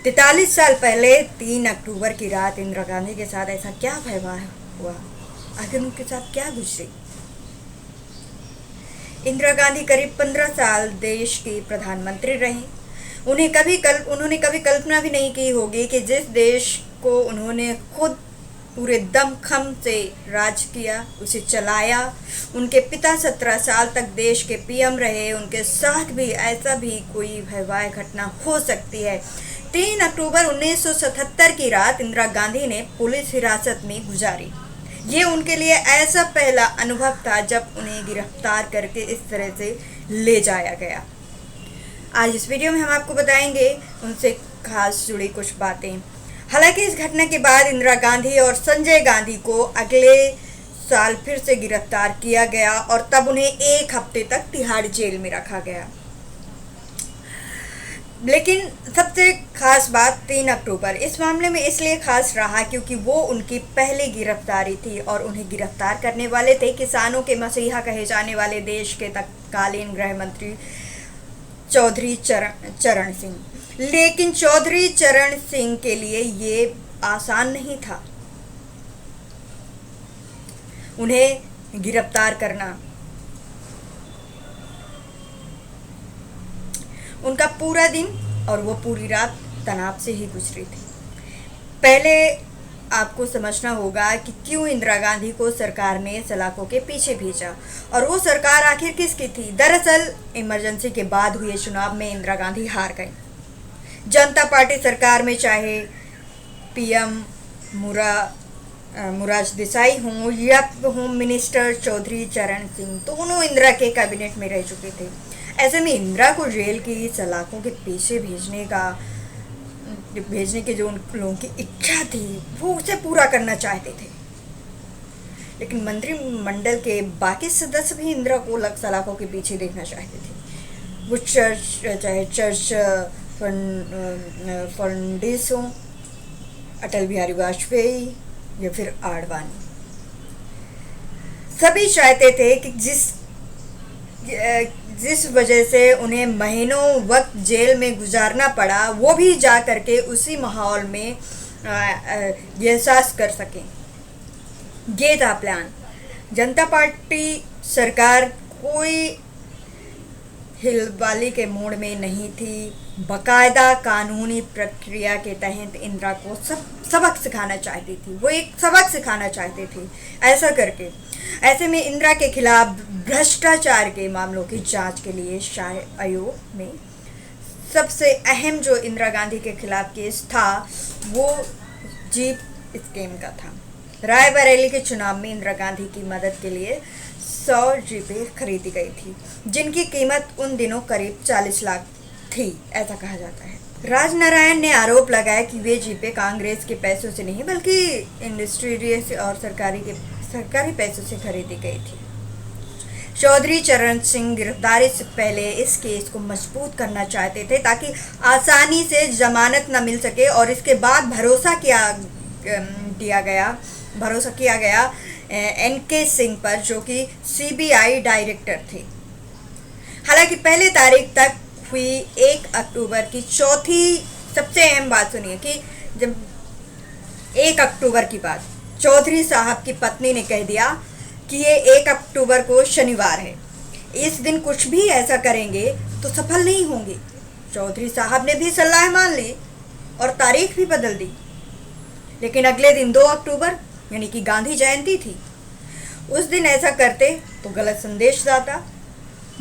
43 साल पहले 3 अक्टूबर की रात इंदिरा गांधी के साथ ऐसा क्या व्यवहार हुआ, आखिर उनके साथ क्या गुजरी। इंदिरा गांधी करीब 15 साल देश की प्रधानमंत्री रहीं। उन्होंने कभी कल्पना भी नहीं की होगी कि जिस देश को उन्होंने खुद पूरे दमखम से राज किया, उसे चलाया, उनके पिता 17 साल तक देश के पीएम रहे, उनके साथ भी ऐसा भी कोई भयावह घटना हो सकती है। 3 अक्टूबर 1977 की रात इंदिरा गांधी ने पुलिस हिरासत में गुजारी। ये उनके लिए ऐसा पहला अनुभव था जब उन्हें गिरफ्तार करके इस तरह से ले जाया गया। आज इस वीडियो में हम आपको बताएंगे उनसे खास जुड़ी कुछ बातें। हालांकि इस घटना के बाद इंदिरा गांधी और संजय गांधी को अगले साल फिर से गिरफ्तार किया गया और तब उन्हें 1 हफ्ते तक तिहाड़ जेल में रखा गया। लेकिन सबसे खास बात 3 अक्टूबर इस मामले में इसलिए खास रहा क्योंकि वो उनकी पहली गिरफ्तारी थी और उन्हें गिरफ्तार करने वाले थे किसानों के मसीहा कहे जाने वाले देश के तत्कालीन गृह मंत्री चौधरी चरण सिंह। लेकिन चौधरी चरण सिंह के लिए ये आसान नहीं था उन्हें गिरफ्तार करना। उनका पूरा दिन और वो पूरी रात तनाव से ही गुजरी थी। पहले आपको समझना होगा कि क्यों इंदिरा गांधी को सरकार ने सलाखों के पीछे भेजा और वो सरकार आखिर किसकी थी। दरअसल इमरजेंसी के बाद हुए चुनाव में इंदिरा गांधी हार गई। जनता पार्टी सरकार में चाहे पीएम मुरारजी देसाई हों या होम मिनिस्टर चौधरी चरण सिंह, दोनों इंदिरा के कैबिनेट में रह चुके थे। ऐसे में इंदिरा को जेल की सलाखों के पीछे भेजने की जो उन लोगों की इच्छा थी वो उसे पूरा करना चाहते थे। लेकिन मंत्रिमंडल के बाकी सदस्य भी इंदिरा को सलाखों के पीछे देखना चाहते थे। वो चर्च फर्नांडिस हो, अटल बिहारी वाजपेयी या फिर आडवाणी, सभी चाहते थे कि जिस वजह से उन्हें महीनों वक्त जेल में गुजारना पड़ा वो भी जा करके उसी माहौल में एहसास कर सकें। ये था प्लान। जनता पार्टी सरकार कोई हिलवाली के मूड में नहीं थी। बाकायदा कानूनी प्रक्रिया के तहत इंदिरा को सबक सिखाना चाहती थी। वो एक सबक सिखाना चाहते थे ऐसा करके। ऐसे में इंदिरा के खिलाफ भ्रष्टाचार के मामलों की जांच के लिए शाही आयोग में सबसे अहम जो इंदिरा गांधी के खिलाफ केस था वो जीप स्कीम का था। रायबरेली के चुनाव में इंदिरा गांधी की मदद के लिए 100 जीपें खरीदी गई थी जिनकी कीमत उन दिनों करीब 40 लाख थी, ऐसा कहा जाता है। राजनारायण ने आरोप लगाया कि वे जीपें कांग्रेस के पैसों से नहीं बल्कि इंडस्ट्रियल से और सरकारी पैसों से खरीदी गई थी। चौधरी चरण सिंह गिरफ्तारी से पहले इस केस को मजबूत करना चाहते थे ताकि आसानी से जमानत न मिल सके और इसके बाद भरोसा किया गया एनके सिंह पर जो कि सीबीआई डायरेक्टर थे। हालांकि पहले तारीख तक हुई 1 अक्टूबर की चौथी सबसे अहम बात सुनिए कि जब 1 अक्टूबर की बात चौधरी साहब की पत्नी ने कह दिया कि ये 1 अक्टूबर को शनिवार है, इस दिन कुछ भी ऐसा करेंगे तो सफल नहीं होंगे। चौधरी साहब ने भी सलाह मान ली और तारीख भी बदल दी। लेकिन अगले दिन 2 अक्टूबर यानी कि गांधी जयंती थी, उस दिन ऐसा करते तो गलत संदेश जाता।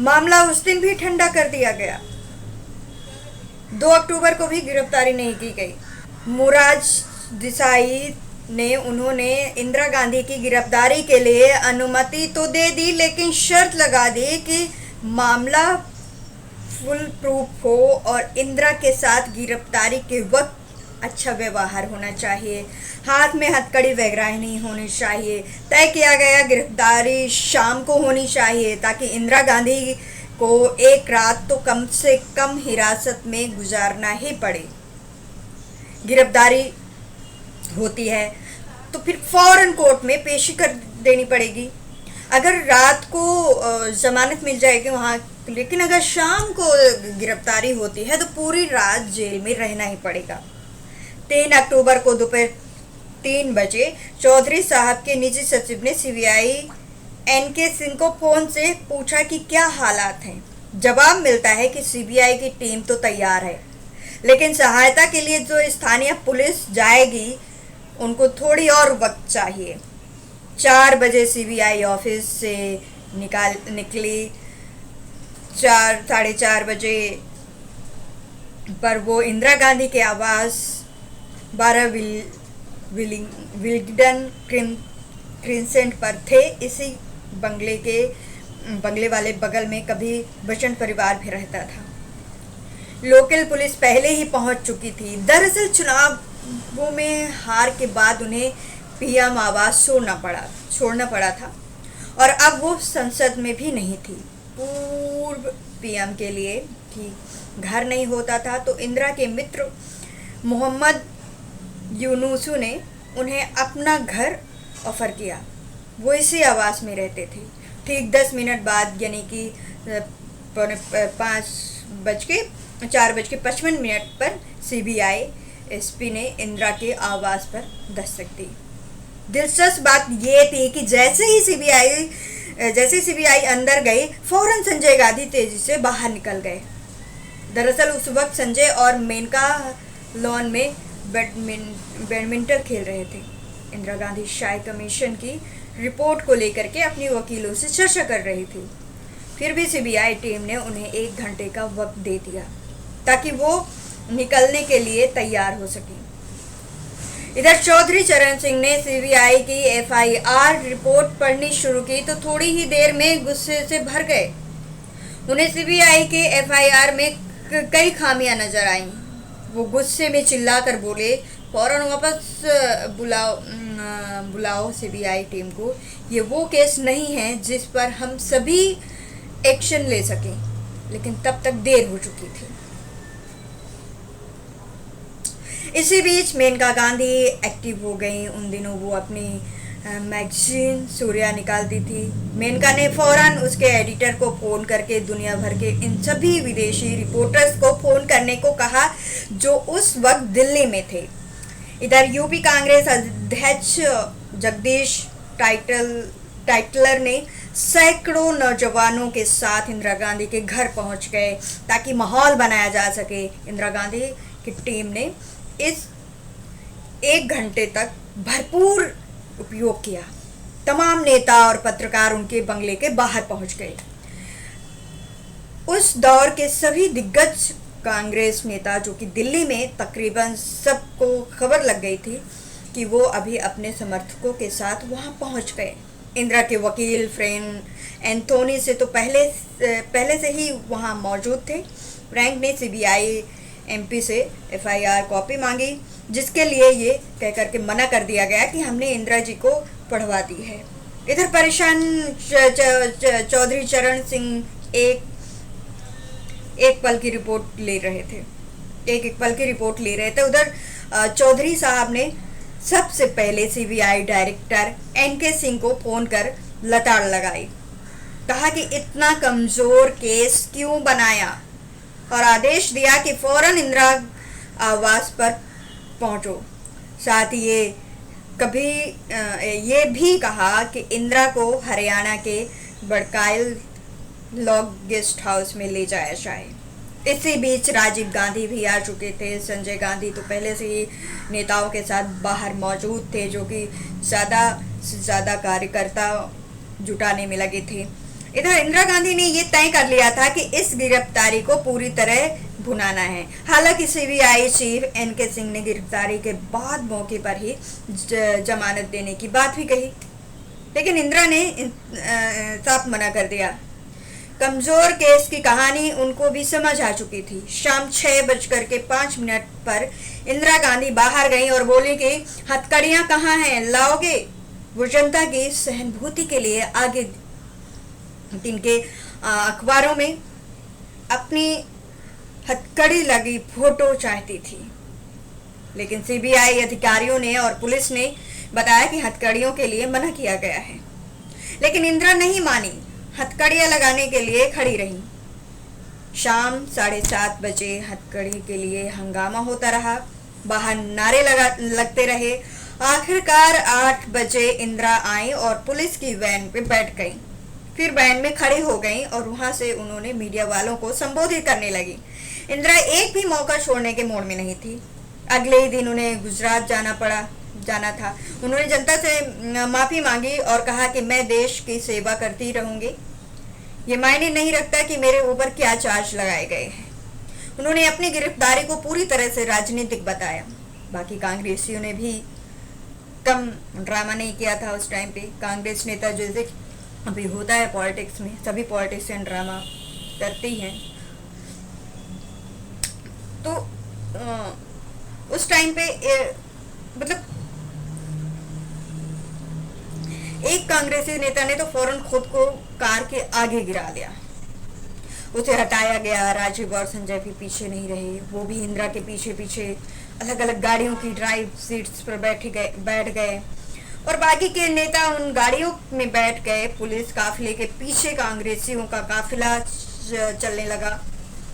मामला उस दिन भी ठंडा कर दिया गया। 2 अक्टूबर को भी गिरफ्तारी नहीं की गई। मुरारजी देसाई ने उन्होंने इंदिरा गांधी की गिरफ्तारी के लिए अनुमति तो दे दी लेकिन शर्त लगा दी कि मामला फुल प्रूफ हो और इंदिरा के साथ गिरफ्तारी के वक्त अच्छा व्यवहार होना चाहिए, हाथ में हथकड़ी वगैरह नहीं होनी चाहिए। तय किया गया गिरफ्तारी शाम को होनी चाहिए ताकि इंदिरा गांधी को एक रात तो कम से कम हिरासत में गुजारना ही पड़े। गिरफ्तारी होती है तो फिर फौरन कोर्ट में पेशी कर देनी पड़ेगी। अगर रात को जमानत मिल जाएगी वहाँ लेकिन अगर शाम को गिरफ्तारी होती है तो पूरी रात जेल में रहना ही पड़ेगा। 3 अक्टूबर को दोपहर 3 बजे चौधरी साहब के निजी सचिव ने सीबीआई एनके सिंह को फोन से पूछा कि क्या हालात हैं। जवाब मिलता है कि सीबीआई की टीम तो तैयार है, लेकिन सहायता के लिए जो स्थानीय पुलिस जाएगी उनको थोड़ी और वक्त चाहिए। 4 बजे सीबीआई ऑफिस से निकली। 4-4:30 बजे पर वो इंदिरा गांधी के आवास 12 विलिंगडन क्रिसेंट पर थे। इसी बंगले वाले बगल में कभी बच्चन परिवार भी रहता था। लोकल पुलिस पहले ही पहुंच चुकी थी। दरअसल चुनावों में हार के बाद उन्हें पीएम आवास छोड़ना पड़ा था और अब वो संसद में भी नहीं थी। पूर्व पीएम के लिए कि घर नहीं होता था तो इंदिरा के मित्र मोहम्मद यूनुसू ने उन्हें अपना घर ऑफर किया। वो इसी आवास में रहते थे। ठीक 10 मिनट बाद यानी कि 4:55 पर सीबीआई एसपी ने इंदिरा के आवास पर दस्तक दी। दिलचस्प बात ये थी कि जैसे सीबीआई अंदर गई, फौरन संजय गांधी तेजी से बाहर निकल गए। दरअसल उस वक्त संजय और मेनका लॉन में बैडमिंटन खेल रहे थे। इंदिरा गांधी शाही कमीशन की रिपोर्ट को लेकर के अपने वकीलों से चर्चा कर रही थी। फिर भी सीबीआई टीम ने उन्हें 1 घंटे का वक्त दे दिया ताकि वो निकलने के लिए तैयार हो सके। इधर चौधरी चरण सिंह ने सीबीआई की एफआईआर रिपोर्ट पढ़नी शुरू की तो थोड़ी ही देर में गुस्से से भर गए। उन्हें सीबीआई के एफआईआर में कई खामियां नजर आईं। वो गुस्से में चिल्लाकर बोले, फौरन वापस बुलाओ सीबीआई टीम को। ये वो केस नहीं है जिस पर हम सभी एक्शन ले सकें। लेकिन तब तक देर हो चुकी थी। इसी बीच मेनका गांधी एक्टिव हो गई। उन दिनों वो अपनी मैगजीन सूर्या निकालती थी। मेनका ने फौरन उसके एडिटर को फोन करके दुनिया भर के इन सभी विदेशी रिपोर्टर्स को फोन करने को कहा जो उस वक्त दिल्ली में थे। इधर यूपी कांग्रेस अध्यक्ष जगदीश टाइटलर ने सैकड़ों नौजवानों के साथ इंदिरा गांधी के घर पहुंच गए ताकि माहौल बनाया जा सके। इंदिरा गांधी की टीम ने इस 1 घंटे तक भरपूर उपयोग किया। तमाम नेता और पत्रकार उनके बंगले के बाहर पहुंच गए। उस दौर के सभी दिग्गज कांग्रेस नेता जो कि दिल्ली में तकरीबन सबको खबर लग गई थी कि वो अभी अपने समर्थकों के साथ वहां पहुंच गए। इंदिरा के वकील फ्रैंक एंथोनी से तो पहले से ही वहां मौजूद थे। फ्रैंक ने सीबीआई एमपी से एफआईआर कॉपी मांगी, जिसके लिए ये कहकर के मना कर दिया गया कि हमने इंदिरा जी को पढ़वा दी है। इधर परेशान चौधरी चरण सिंह एक पल की रिपोर्ट ले रहे थे। उधर चौधरी साहब ने सबसे पहले सीबीआई डायरेक्टर एनके सिंह को फोन कर लताड़ लगाई। कहा कि इतना कमजोर केस क्यों बनाया और आदेश दिया कि फौरन इंदिरा आवास पर पहुंचो। साथ ही ये भी कहा कि इंदिरा को हरियाणा के बड़काइल लॉग गेस्ट हाउस में ले जाया जाए। इसी बीच राजीव गांधी भी आ चुके थे। संजय गांधी तो पहले से ही नेताओं के साथ बाहर मौजूद थे, जो कि ज़्यादा से ज़्यादा कार्यकर्ता जुटाने में लगे थे। इधर इंदिरा गांधी ने ये तय कर लिया था कि इस गिरफ्तारी को पूरी तरह भुनाना है। हालांकि सीबीआई चीफ एनके सिंह ने गिरफ्तारी के बाद मौके पर ही जमानत देने की बात भी कही, लेकिन इंदिरा ने साफ मना कर दिया। कमजोर केस की कहानी उनको भी समझ आ चुकी थी। शाम 6:05 पर इंदिरा गांधी बाहर गई और बोली कि हथकड़ियां कहाँ हैं, लाओगे? वो जनता की सहानुभूति के लिए आगे दिन के अखबारों में अपनी हथकड़ी लगी फोटो चाहती थी, लेकिन सीबीआई अधिकारियों ने और पुलिस ने बताया कि हथकड़ियों के लिए मना किया गया है। लेकिन इंदिरा नहीं मानी, हथकड़ियां लगाने के लिए खड़ी रही। शाम 7:30 बजे हथकड़ी के लिए हंगामा होता रहा, बाहर नारे लगते रहे। आखिरकार 8 बजे इंदिरा आई और पुलिस की वैन पे बैठ गई, फिर वैन में खड़ी हो गई और वहां से उन्होंने मीडिया वालों को संबोधित करने लगी। इंदिरा एक भी मौका छोड़ने के मूड में नहीं थी। अगले ही दिन उन्हें गुजरात जाना था। उन्होंने जनता से माफी मांगी और कहा कि मैं देश की सेवा करती रहूंगी, ये मायने नहीं रखता कि मेरे ऊपर क्या चार्ज लगाए गए हैं। उन्होंने अपनी गिरफ्तारी को पूरी तरह से राजनीतिक बताया। बाकी कांग्रेसियों ने भी कम ड्रामा नहीं किया था उस टाइम पे। कांग्रेस नेता जैसे अभी होता है पॉलिटिक्स में, सभी पॉलिटिशियन ड्रामा करती हैं। तो उस टाइम पे मतलब एक कांग्रेसी नेता ने तो फौरन खुद को कार के आगे गिरा लिया, उसे हटाया गया। राजीव और संजय भी पीछे नहीं रहे, वो भी इंदिरा के पीछे पीछे अलग अलग गाड़ियों की ड्राइव सीट्स पर बैठ गए और बाकी के नेता उन गाड़ियों में बैठ गए। पुलिस काफिले के पीछे कांग्रेसियों का काफिला चलने लगा।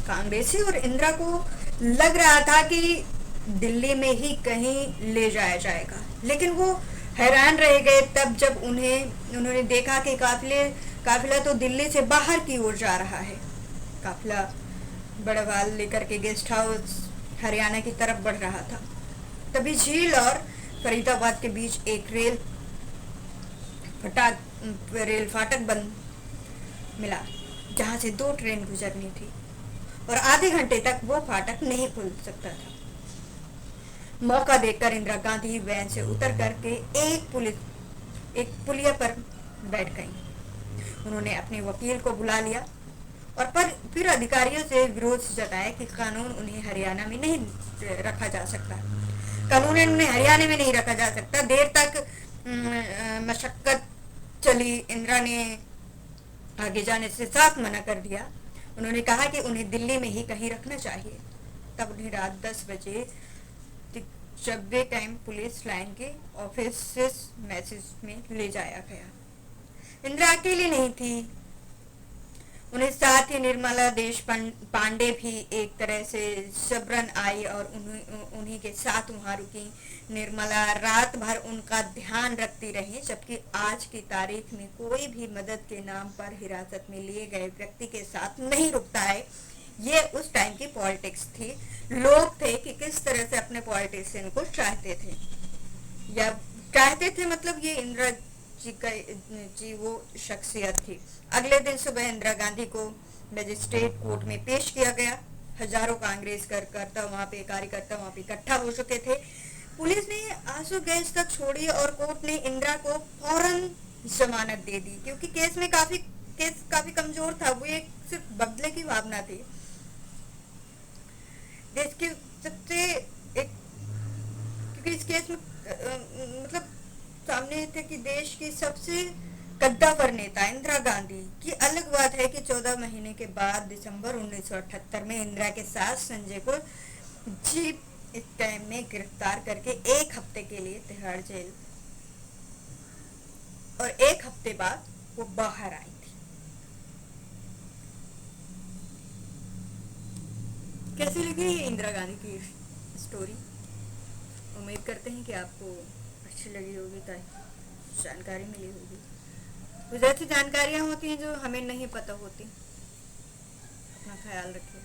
कांग्रेसी और इंदिरा को लग रहा था कि दिल्ली में ही कहीं ले जाया जाएगा, लेकिन वो हैरान रह गए तब जब उन्होंने देखा कि काफिला तो दिल्ली से बाहर की ओर जा रहा है। काफिला बड़वाल लेकर के गेस्ट हाउस हरियाणा की तरफ बढ़ रहा था। तभी झील और फरीदाबाद के बीच एक रेल फाटक बंद मिला, जहां से 2 ट्रेन गुजरनी थी और आधे घंटे तक वो फाटक नहीं खुल सकता था। मौका देखकर इंदिरा गांधी वैन से उतर करके एक पुलिया पर बैठ गई। उन्होंने अपने वकील को बुला लिया और फिर अधिकारियों से विरोध जताया कि कानून उन्हें हरियाणा में नहीं रखा जा सकता, कानून उन्हें हरियाणा में नहीं रखा जा सकता। देर तक मशक्कत चली। इंदिरा ने आगे जाने से साफ मना कर दिया। उन्होंने कहा कि उन्हें दिल्ली में ही कहीं रखना चाहिए। तब उन्हें रात 10 बजे चब्बे टाइम पुलिस लाइन के ऑफिस मैसेज में ले जाया गया। इंदिरा अकेली नहीं थी, उन्हें साथ ही निर्मला देश पांडे भी एक तरह से जबरन आई और उन्हीं के साथ वहां रुकी। निर्मला रात भर उनका ध्यान रखती रही, जबकि आज की तारीख में कोई भी मदद के नाम पर हिरासत में लिए गए व्यक्ति के साथ नहीं रुकता है। ये उस टाइम की पॉलिटिक्स थी। लोग थे कि किस तरह से अपने पॉलिटिशियन को चाहते थे, मतलब ये इंदिरा जी वो शख्सियत थी। अगले दिन सुबह इंदिरा गांधी को मजिस्ट्रेट कोर्ट में पेश किया गया। हजारों कांग्रेस कार्यकर्ता वहां पे इकट्ठा हो चुके थे। पुलिस ने आंसू गैस तक छोड़ी और कोर्ट ने इंदिरा को फौरन जमानत दे दी, क्योंकि केस काफी कमजोर था। वो एक सिर्फ बदले की भावना थी। देश के सबसे एक, क्योंकि इस केस में मतलब सामने थे कि देश की सबसे कद्दावर नेता इंदिरा गांधी की। अलग बात है कि 14 महीने के बाद दिसंबर 1978 में इंदिरा के साथ संजय को जीप टाइम में गिरफ्तार करके 1 हफ्ते के लिए तिहाड़ जेल और 1 हफ्ते बाद वो बाहर आई थी। कैसी लगी ये इंदिरा गांधी की स्टोरी? उम्मीद करते हैं कि आपको अच्छी लगी होगी, ताकि जानकारी मिली होगी। कुछ ऐसी जानकारियां होती हैं जो हमें नहीं पता होती। अपना ख्याल रखिए।